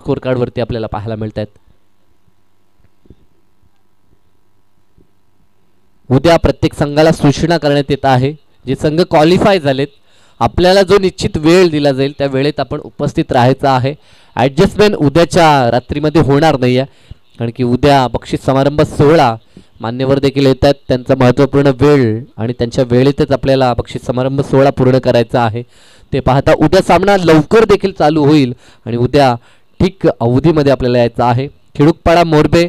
Score card वरती आपल्याला पाहायला मिळत आहेत. उद्या प्रत्येक संघाला सूचना करण्यात येत आहे. जे संघ क्वालिफाय झालेत आपल्याला जो निश्चित वेळ दिला जाईल त्या वेळेत आपण उपस्थित राहायचं आहे. ॲडजस्टमेंट उद्याच्या रात्रीमध्ये होणार नाही आहे, कारण की उद्या बक्षीस समारंभ सोहळा मान्यवर देखील येत आहेत. त्यांचा महत्त्वपूर्ण वेळ आणि त्यांच्या वेळेतच आपल्याला बक्षीस समारंभ सोहळा पूर्ण करायचा आहे. ते पाहता उद्या सामना लवकर देखील चालू होईल आणि उद्या ठीक अवधीमध्ये आपल्याला यायचं आहे. खिडूकपाडा मोरबे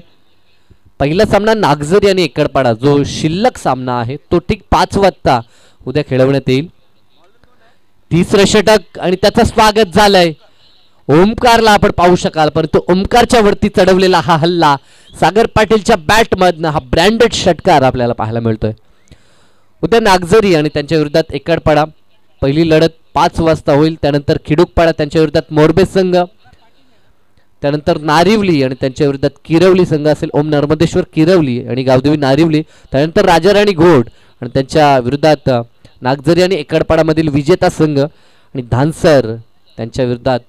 पहिला सामना नागझरी आणि एकड़पाडा जो शिल्लक सामना आहे तो ठीक 5 वाजता उद्या खेळवण्यात येईल. तिसरं षटक आणि त्याचं स्वागत झालंय. ओमकारला आपण पाहू शकाल, परंतु ओमकारच्या वरती चढवलेला हा हल्ला सागर पाटीलच्या बॅटमधनं हा ब्रँडेड षटकार आपल्याला पाहायला मिळतोय. उद्या नागझरी आणि त्यांच्या विरोधात एकड़पाडा पहिली लढत 5 वाजता होईल. त्यानंतर खिडूकपाडा त्यांच्या विरोधात मोरबे संघ, त्यानंतर नारिवली आणि त्यांच्या विरोधात किरवली संघ असेल. ओम नर्मदेश्वर किरवली आणि गावदेवी नारिवली. त्यानंतर राजाराणी घोड आणि त्यांच्या विरोधात नागझरी आणि एकड़पाडामधील विजेता संघ आणि धानसर त्यांच्या विरोधात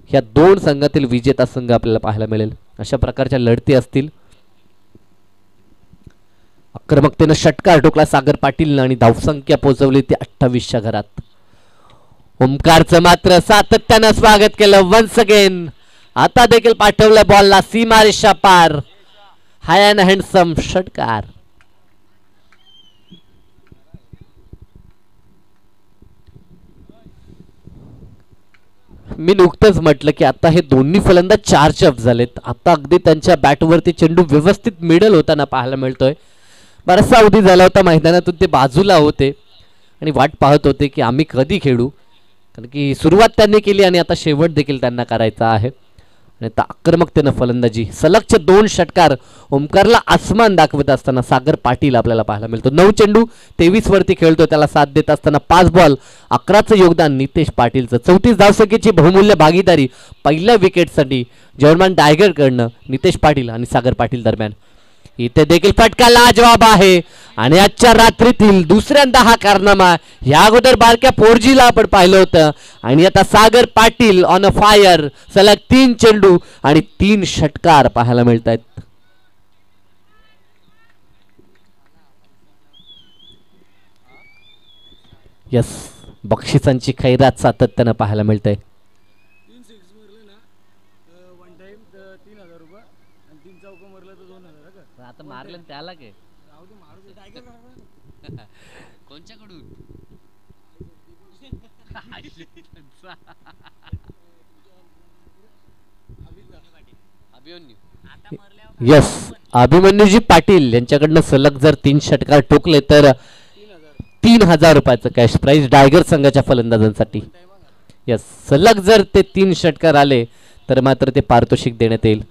ह्या 2 संघातील विजेता संघ आपल्याला पाहायला मिळेल. अशा प्रकारच्या लढती असतील. आक्रमकतेनं षटकार ठोकला सागर पाटील आणि धावसंख्या पोहोचवली ती 28च्या घरात. ओमकारचं मात्र सातत्यानं स्वागत केलं. वन्स अगेन आता देखील पाठवलं बॉलला सीमारेषा पार. हाय अँड हँडसम षटकार. मी नुकतंच म्हटलं की आता हे दोन्ही फलंदाज चार्जअप झालेत. आता अगदी त्यांच्या बॅटवरती चेंडू व्यवस्थित मिडल होताना पाहायला मिळतोय. बराचसा अवधी झाला होता मैदानातून ते बाजूला होते आणि वाट पाहत होते की आम्ही कधी खेळू, कारण की सुरुवात त्यांनी केली आणि आता शेवट देखील त्यांना करायचा आहे. आणि आता आक्रमकतेनं फलंदाजी सलगचे 2 षटकार ओमकारला आसमान दाखवत असताना सागर पाटील आपल्याला पाहायला मिळतो. 9 चेंडू 23 वरती खेळतो. त्याला साथ देत असताना 5 बॉल 11चं योगदान नितेश पाटीलचं. 34 धावसंख्येची बहुमूल्य भागीदारी पहिल्या विकेटसाठी जर्मन टायगरकडनं नितेश पाटील आणि सागर पाटील दरम्यान. इथे देखील फटका लाजवाब आहे आणि आजच्या रात्रीतील दुसऱ्यांदा हा कारनामा. या अगोदर बारक्या 4Gला आपण पाहिलं होतं आणि आता Sagar Patil on a fire. सलग 3 चेंडू आणि 3 षटकार पाहायला मिळत आहेत. यस, बक्षिसांची खैरात सातत्यानं पाहायला मिळते. आता मारलं त्याला के कोणच्याकडून यस, अभिमन्यूजी पाटील यांच्याकडनं सलग जर 3 षटकार ठोकले तर 3000 रुपयाचं कॅश प्राइज टायगर संघाच्या फलंदाजांसाठी. यस, सलग जर ते 3 षटकार आले तर मात्र ते पारितोषिक देण्यात येईल.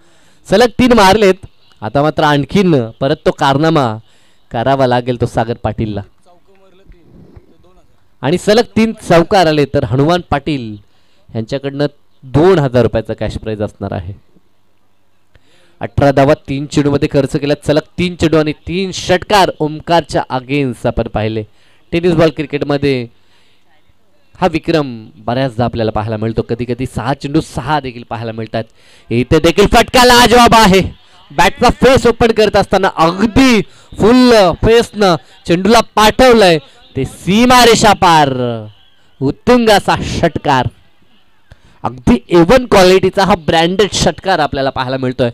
सलग 3 मारलेत, आता मात्र आणखीन परत तो कारनामा करावा लागेल तो सागर पाटीलला. आणि सलग 3 चौकार आले तर हनुमान पाटील यांच्याकडनं 2000 रुपयाचा कॅश प्राइज असणार आहे. 18 धावा 3 चेंडूमध्ये खर्च केला. सलग 3 चेंडू आणि 3 षटकार ओमकारच्या अगेन्स्ट आपण पाहिले. टेनिस बॉल क्रिकेटमध्ये हा विक्रम बऱ्याचदा आपल्याला पाहायला मिळतो. कधी कधी 6 चेंडू 6 देखील पाहायला मिळतात. इथे देखील फटका लाजवाब आहे. बॅटचा फेस ओपन करत असताना अगदी फुल फेसनं चेंडूला पाठवलंय ते सीमारेषा पार. उत्तुंग असा षटकार, अगदी A1 क्वालिटीचा हा ब्रँडेड षटकार आपल्याला पाहायला मिळतोय.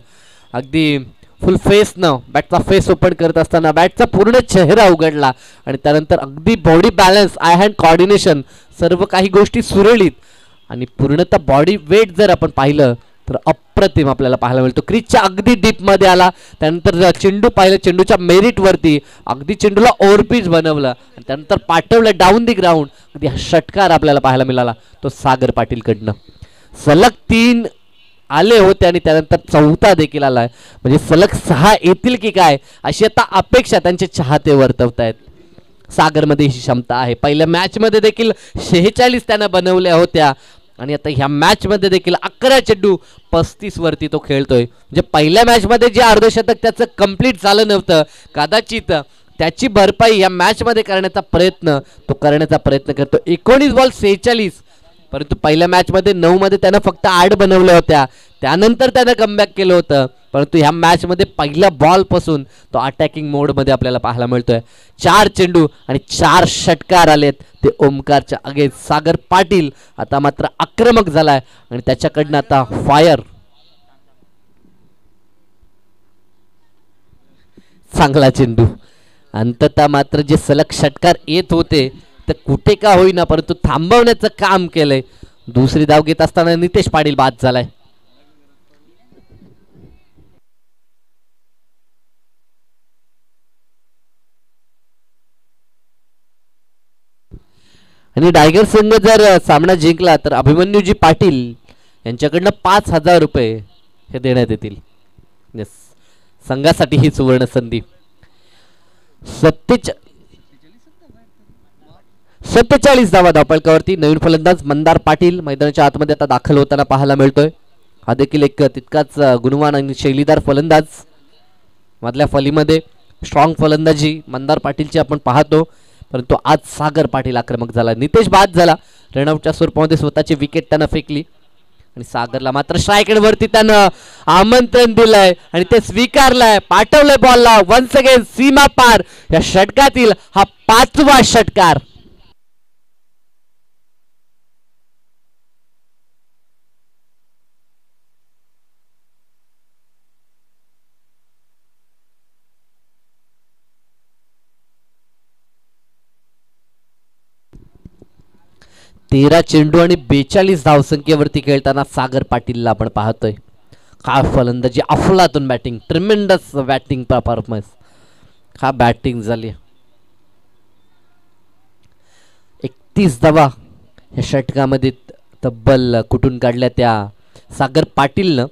अगदी फुल फेसनं बॅटचा फेस ओपन करत असताना बॅटचा पूर्ण चेहरा उघडला आणि त्यानंतर अगदी body balance, I hand coordination सर्व काही गोष्टी सुरळीत आणि पूर्णतः बॉडी वेट जर आपण पाहिलं तर अप्रतिम आपल्याला पाहायला मिळतो. क्रीजच्या अगदी डीप मध्ये आला, त्यानंतर चेंडू पाहिलं, चेंडूच्या मेरिट वरती अगदी चेंडूला ओव्हरपिच बनवलं आणि त्यानंतर पाठवलं डाऊन दी ग्राउंड. अगदी हा षटकार आपल्याला पाहायला मिळाला तो सागर पाटील कडनं. सलग 3 आले होते आणि त्यानंतर 4था देखील आलाय, म्हणजे सलग 6 येतील की काय अशी आता अपेक्षा त्यांचे चाहते वर्तवतायत. सागरमध्ये ही क्षमता आहे. पहिल्या मॅच मध्ये देखील 46 त्यानं बनवल्या होत्या आणि आता ह्या मॅच मध्ये देखील 11 चेंडू 35 वरती तो खेळतोय. म्हणजे पहिल्या मॅच मध्ये जे अर्धशतक त्याचं कंप्लीट झालं नव्हतं, कदाचित त्याची भरपाई या मॅच मध्ये करण्याचा प्रयत्न करतो. 19 बॉल 46 परंतु पहिल्या मॅच मध्ये 9 मध्ये त्यानं फक्त 8 बनवल्या होत्या, त्यानंतर त्यानं कमबॅक केलं होतं. परंतु ह्या मॅच मध्ये पहिल्या बॉल पासून तो अटॅकिंग मोड मध्ये आपल्याला पाहायला मिळतोय. 4 चेंडू आणि 4 षटकार आलेत ते ओमकारच्या अगेन्स्ट. सागर पाटील आता मात्र आक्रमक झालाय आणि त्याच्याकडनं आता फायर. चांगला चेंडू. अंततः मात्र जे सलग षटकार येत होते तर कुठे का होईना परंतु थांबवण्याचं काम केलंय. दुसरी धाव घेत असताना नितेश पाटील बाद झालाय. आणि टायगर संघ जर सामना जिंकला तर अभिमन्यूजी पाटील यांच्याकडनं 5,000 रुपये हे देण्यात येतील. संघासाठी ही सुवर्ण संधी. 47 धावा धावपळकावरती. नवीन फलंदाज मंदार पाटील मैदानाच्या आतमध्ये आता दाखल होताना पाहायला मिळतोय. हा देखील एक तितकाच गुणवान आणि शैलीदार फलंदाज. मधल्या फलीमध्ये स्ट्रॉंग फलंदाजी मंदार पाटीलची आपण पाहतो, परंतु आज सागर पाटील आक्रमक झाला. नितेश बाद झाला. रनआउटच्या स्वरूपामध्ये स्वतःची विकेट त्यानं फेकली आणि सागरला मात्र स्ट्राईक वरती त्यानं आमंत्रण दिलंय आणि ते स्वीकारलंय. पाठवलंय बॉलला. वन्स अगेन सीमा पार. या षटकातील हा 5वा षटकार. तेरा चेंडू आणि 42 धावसंख्येवरती खेळताना सागर पाटीलला आपण पाहतोय. काय फलंदाजी, अफलातून बॅटिंग, ट्रिमेंडस बॅटिंग परफॉर्मन्स. का बॅटिंग झाली. 31 धावा या षटकामध्ये तब्बल कुठून काढल्या त्या सागर पाटीलनं.